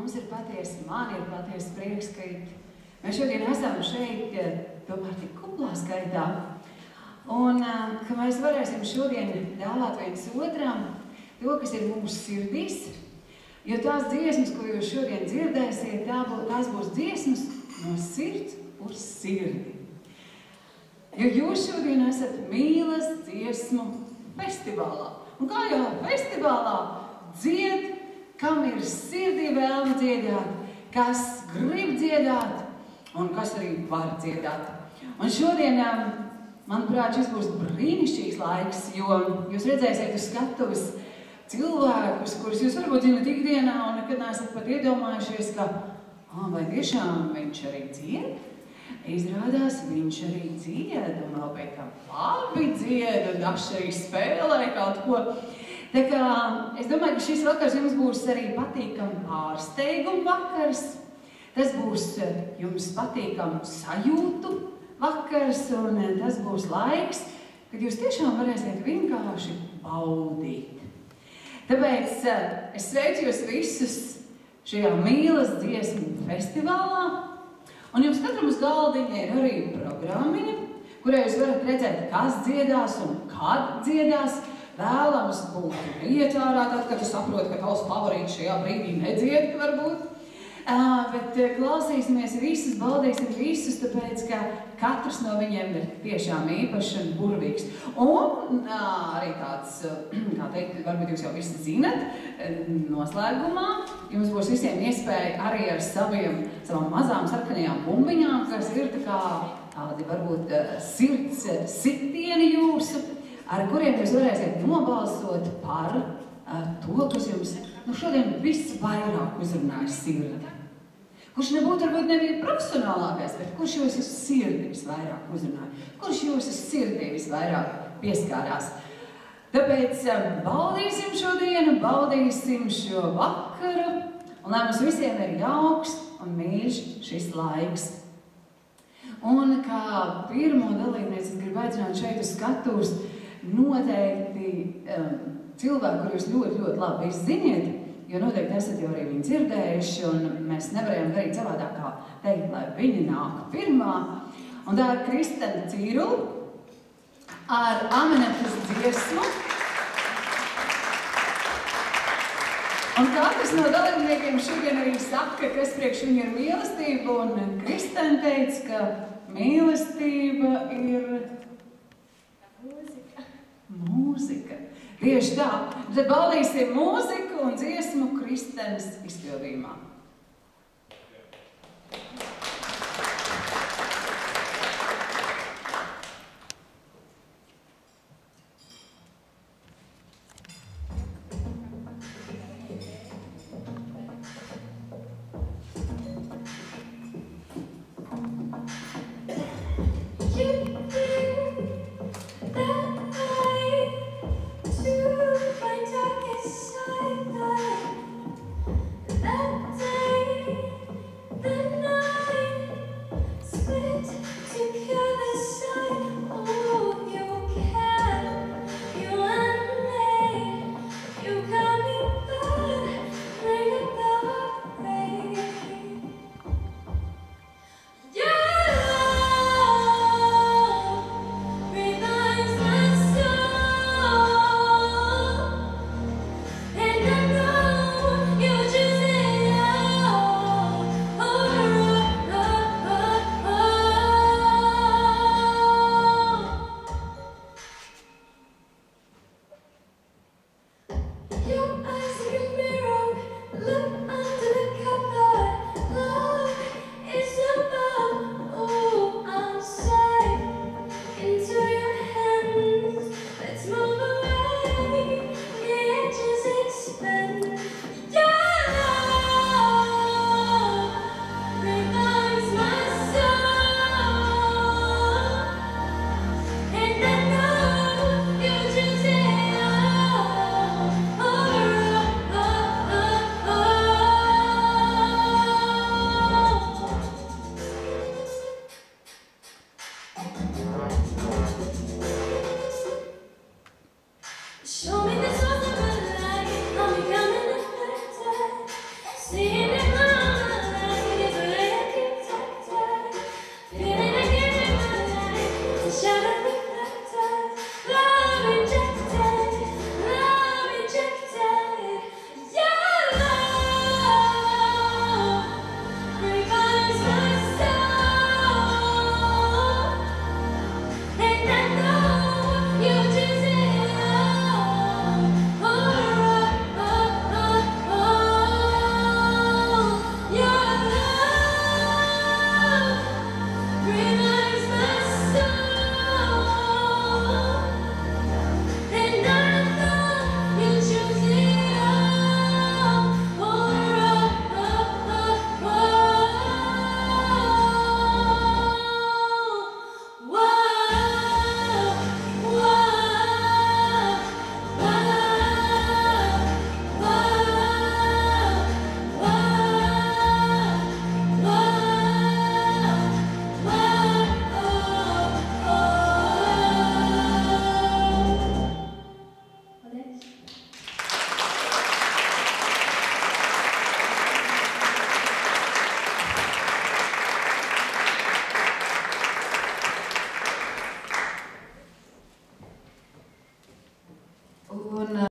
mums ir patiesi, man ir patiesi prieks, ka mēs šodien esam šeit, tomēr tik kuplā skaitā. Un ka mēs varēsim šodien dāvāt viens otram to, kas ir mūsu sirdīs, jo tās dziesmas, ko jūs šodien dzirdēsiet, tās būs dziesmas no sirds uz sirdi. Jo jūs šodien esat mīlas dziesmu festivālā. Un kā jau festivālā dzied, kam ir sirdī vēlme dziedāt, kas grib dziedāt un kas arī var dziedāt. Un šodien, manuprāt, šis būs brīnišķīgs laiks, jo jūs redzēsiet uz skatuves cilvēkus, kurus jūs varbūt zināt ikdienā un nekad neesat pat iedomājušies, ka vai tiešām viņš arī dzied? Izrādās, viņš arī dzied un vēl pēc tam labi dzied un dažs arī spēlē kaut ko. Tā kā es domāju, ka šis vakars jums būs arī patīkam pārsteigumu vakars. Tas būs jums patīkam sajūtu vakars un tas būs laiks, kad jūs tiešām varēsiet vienkārši baudīt. Tāpēc es sveicu jūs visus šajā mīlas dziesmu festivālā. Un jums katram uz galdiņa ir arī programmiņa, kurā jūs varat redzēt, kas dziedās un kad dziedās. Vēlams būt iet ārā, tad, kad tu saproti, ka tavs favorīts šajā brīdī nedzied, varbūt. Bet klausīsimies visus, baudīsim visus, tāpēc, ka katrs no viņiem ir tiešām īpašs un burvīgs. Un arī tāds, kā teikt, varbūt jūs jau visi zinat, noslēgumā jums būs visiem iespēja arī ar savām mazām sarkanajām bumbiņām, kas ir tādi varbūt sirds sitieni jūsu, ar kuriem jūs varēsiet nobalsot par to, kas jums šodien visvairāk uzrunāja sirdi. Kurš nebūtu varbūt nebija profesionālākais, bet kurš jūs uz sirdi visvairāk uzrunāja? Kurš jūs uz sirdi visvairāk pieskārās? Tāpēc baudīsim šodienu, baudīsim šo vakaru, un lai mums visiem ir jauks un mīļš šis laiks. Un kā pirmo dalībnieci es gribu aicināt šeit uz skatuves noteikti cilvēku, kur jūs ļoti, ļoti labi ziniet, jo noteikti esat jau arī viņu dzirdējuši, un mēs nevarējām darīt savādāk kā teikt, lai viņi nāk pirmā. Un tā ir Kristene Cīrula ar Amenetes dziesmu. Un katrs no dalībniekiem šodien arī saka, kas priekš viņu ir mīlestība, un Kristene teica, ka mīlestība ir mūzika. Tieši tā. Tad baudīsim mūziku un dziesmu Kristenes izpildījumā.